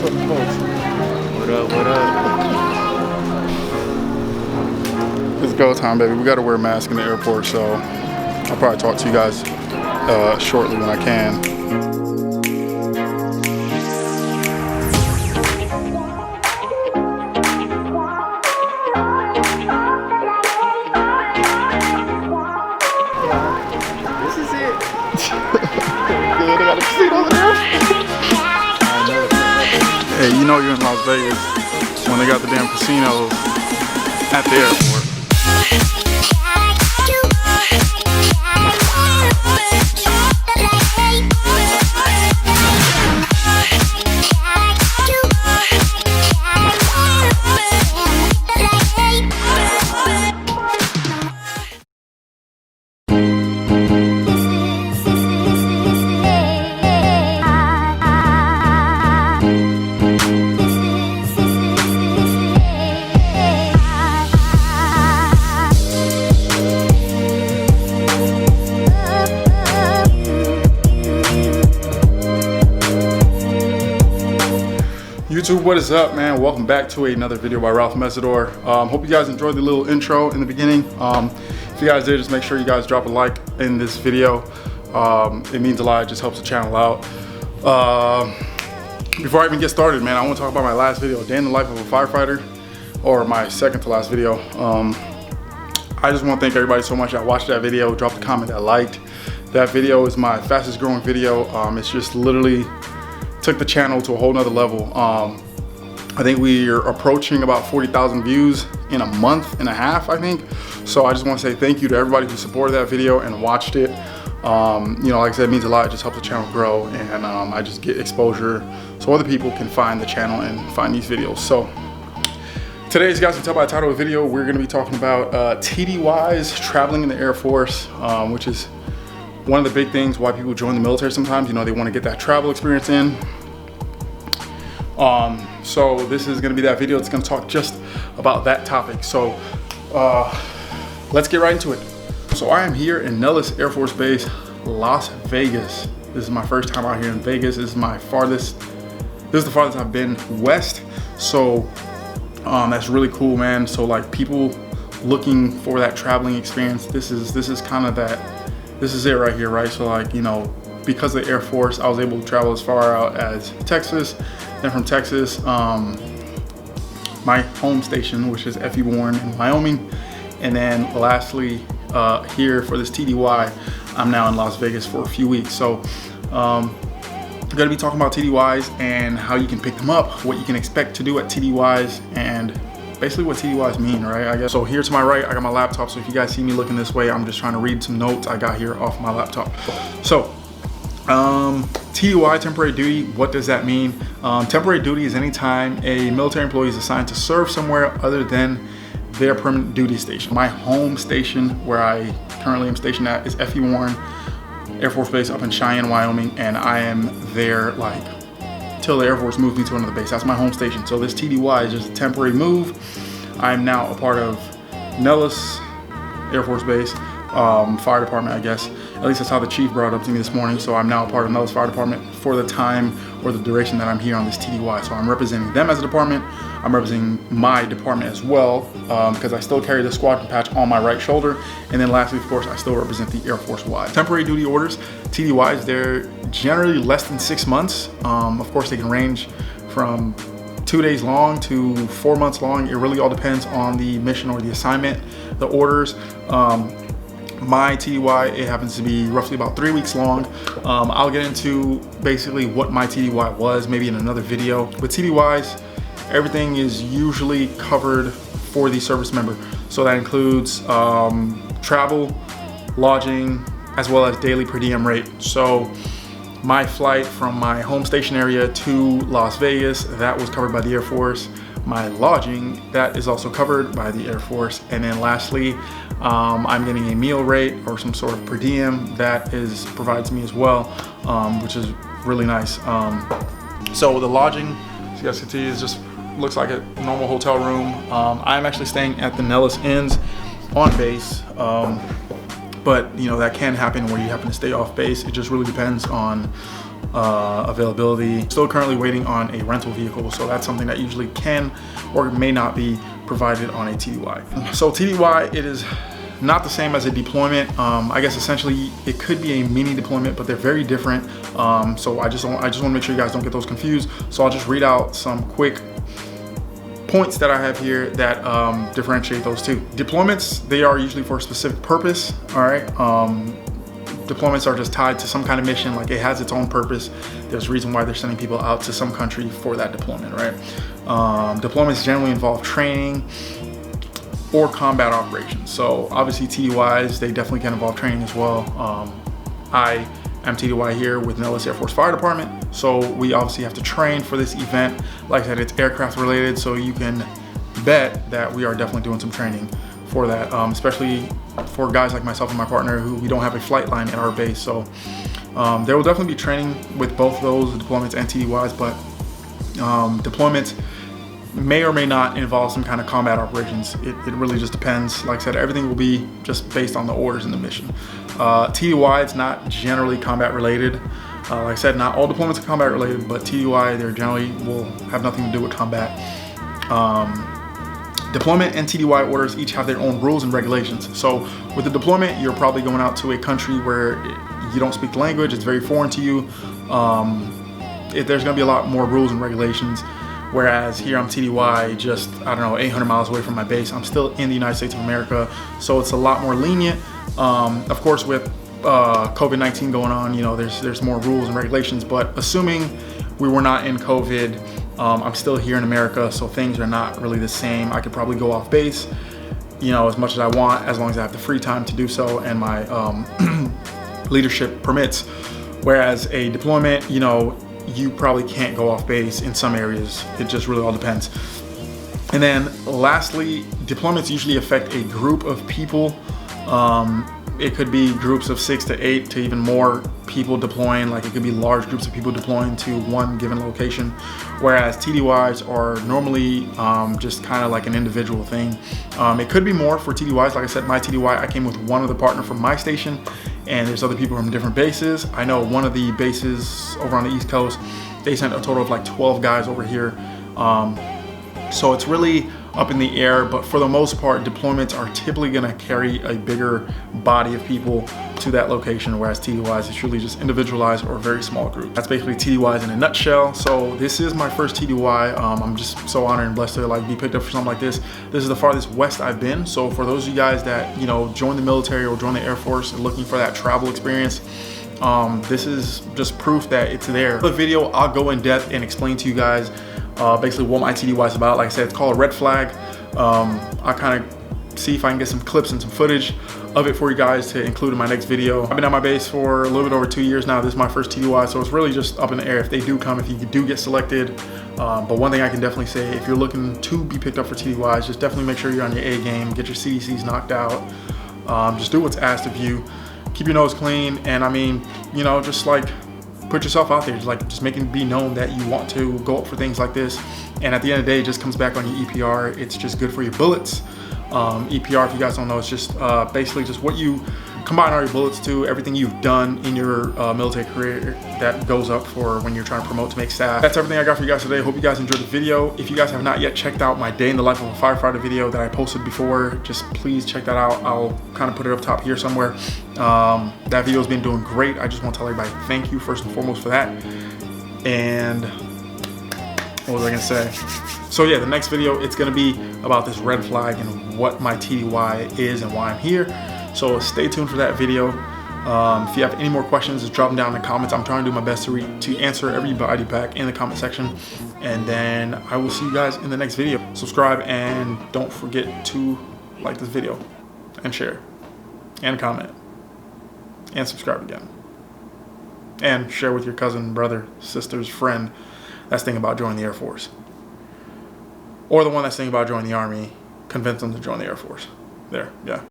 What up, what up? It's go time, baby. We gotta wear masks in the airport, so I'll probably talk to you guys shortly when I can. This is it. Good, I got a casino there. Hey, you know you're in Las Vegas when they got the damn casinos at the airport. YouTube, what is up, man? Welcome back to another video by Ralph Mesidor. Hope you guys enjoyed the little intro in the beginning. If you guys did, just make sure you guys drop a like in this video. It means a lot. It just helps the channel out. Before I even get started, man, I want to talk about my last video, Day in the Life of a Firefighter, or my second to last video. I just want to thank everybody so much that watched that video, dropped a comment that liked. That video is my fastest growing video. It's just literally took the channel to a whole nother level. I think we are approaching about 40,000 views in a month and a half, I think. So I just want to say thank you to everybody who supported that video and watched it. You know, like I said, it means a lot. It just helps the channel grow, and I just get exposure so other people can find the channel and find these videos. So today, as you guys can tell by the title of the video, we're going to be talking about TDYs, traveling in the Air Force, which is one of the big things why people join the military sometimes. You know, they want to get that travel experience in. So this is going to be that video. It's going to talk just about that topic. So let's get right into it. So I am here in Nellis Air Force Base, Las Vegas. This is my first time out here in Vegas. This is the farthest I've been west. So that's really cool, man. So like people looking for that traveling experience, this is kind of that. This is it right here, right? So like, you know, because of the Air Force, I was able to travel as far out as Texas. Then from Texas, my home station, which is FE Warren in Wyoming. And then lastly, here for this TDY, I'm now in Las Vegas for a few weeks. So I'm gonna be talking about TDYs and how you can pick them up, what you can expect to do at TDYs, and basically what TDYs mean, right? I guess. So here to my right, I got my laptop. So if you guys see me looking this way, I'm just trying to read some notes I got here off my laptop. So TDY, temporary duty, what does that mean? Temporary duty is anytime a military employee is assigned to serve somewhere other than their permanent duty station. My home station, where I currently am stationed at, is FE Warren Air Force Base up in Cheyenne, Wyoming, and I am there like till the Air Force moves me to another base. That's my home station. So this TDY is just a temporary move. I am now a part of Nellis Air Force Base fire department, I guess. At least that's how the chief brought it up to me this morning. So I'm now a part of Nellis Fire Department for the time or the duration that I'm here on this TDY. So I'm representing them as a department. I'm representing my department as well, because I still carry the squadron patch on my right shoulder. And then lastly, of course, I still represent the Air Force wide. Temporary duty orders, TDYs, they're generally less than 6 months. Of course, they can range from 2 days long to 4 months long. It really all depends on the mission or the assignment, the orders. My TDY, it happens to be roughly about 3 weeks long. I'll get into basically what my TDY was maybe in another video. With TDYs, everything is usually covered for the service member. So that includes travel, lodging, as well as daily per diem rate. So my flight from my home station area to Las Vegas, that was covered by the Air Force. My lodging, that is also covered by the Air Force. And then lastly, I'm getting a meal rate or some sort of per diem that is provided to me as well, which is really nice. So the lodging, as you guys can see, is just looks like a normal hotel room. I'm actually staying at the Nellis Inns on base, but you know that can happen where you happen to stay off base. It just really depends on availability. Still currently waiting on a rental vehicle, so that's something that usually can or may not be provided on a TDY. So TDY, it is not the same as a deployment. I guess essentially it could be a mini deployment, but they're very different. So I just want to make sure you guys don't get those confused. So I'll just read out some quick points that I have here that differentiate those two. Deployments, they are usually for a specific purpose. All right. Deployments are just tied to some kind of mission, like it has its own purpose. There's a reason why they're sending people out to some country for that deployment, right? Deployments generally involve training or combat operations. So obviously TDYs, they definitely can involve training as well. I am TDY here with Nellis Air Force Fire Department. So we obviously have to train for this event. Like I said, it's aircraft related, so you can bet that we are definitely doing some training for that, especially for guys like myself and my partner who we don't have a flight line at our base. So there will definitely be training with both those deployments and TDYs, but deployments may or may not involve some kind of combat operations. It really just depends. Like I said, everything will be just based on the orders and the mission. TDY, it's not generally combat related. Like I said, not all deployments are combat related, but TDY, they generally will have nothing to do with combat. Deployment and TDY orders each have their own rules and regulations. So with the deployment, you're probably going out to a country where you don't speak the language, it's very foreign to you. There's gonna be a lot more rules and regulations. Whereas here I'm TDY, just, I don't know, 800 miles away from my base. I'm still in the United States of America, so it's a lot more lenient. Of course, with COVID-19 going on, you know, there's more rules and regulations, but assuming we were not in COVID, I'm still here in America, so things are not really the same. I could probably go off base, you know, as much as I want, as long as I have the free time to do so and my leadership permits. Whereas a deployment, you know, you probably can't go off base in some areas. It just really all depends. And then lastly, deployments usually affect a group of people. It could be groups of 6 to 8 to even more people deploying. Like it could be large groups of people deploying to one given location. Whereas TDYs are normally just kind of like an individual thing. It could be more for TDYs. Like I said, my TDY, I came with one other partner from my station, and there's other people from different bases. I know one of the bases over on the East Coast, they sent a total of like 12 guys over here. So it's really up in the air, but for the most part, deployments are typically gonna carry a bigger body of people to that location, whereas TDYs is truly just individualized or a very small group. That's basically TDYs in a nutshell. So this is my first TDY. I'm just so honored and blessed to like be picked up for something like this. This is the farthest west I've been. So for those of you guys that, you know, join the military or join the Air Force and looking for that travel experience, this is just proof that it's there. In the video, I'll go in depth and explain to you guys basically what my TDY is about. Like I said, it's called a red flag. I kind of see if I can get some clips and some footage of it for you guys to include in my next video. I've been at my base for a little bit over 2 years now. This is my first TDY, so it's really just up in the air if they do come, if you do get selected. But one thing I can definitely say, if you're looking to be picked up for TDYs, just definitely make sure you're on your A game, get your CDCs knocked out, just do what's asked of you, keep your nose clean, and I mean, you know, just like put yourself out there, just making it be known that you want to go up for things like this. And at the end of the day, it just comes back on your EPR. It's just good for your bullets. EPR, if you guys don't know, it's just basically just what you combine all your bullets to, everything you've done in your military career that goes up for when you're trying to promote to make staff. That's everything I got for you guys today. Hope you guys enjoyed the video. If you guys have not yet checked out my day in the life of a firefighter video that I posted before, just please check that out. I'll kind of put it up top here somewhere. That video has been doing great. I just want to tell everybody thank you first and foremost for that. And what was I gonna say? So yeah, the next video, it's gonna be about this red flag and what my TDY is and why I'm here. So stay tuned for that video. If you have any more questions, just drop them down in the comments. I'm trying to do my best to answer everybody back in the comment section. And then I will see you guys in the next video. Subscribe and don't forget to like this video and share and comment and subscribe again. And share with your cousin, brother, sister's friend that's thinking about joining the Air Force. Or the one that's thinking about joining the Army, convince them to join the Air Force. There, yeah.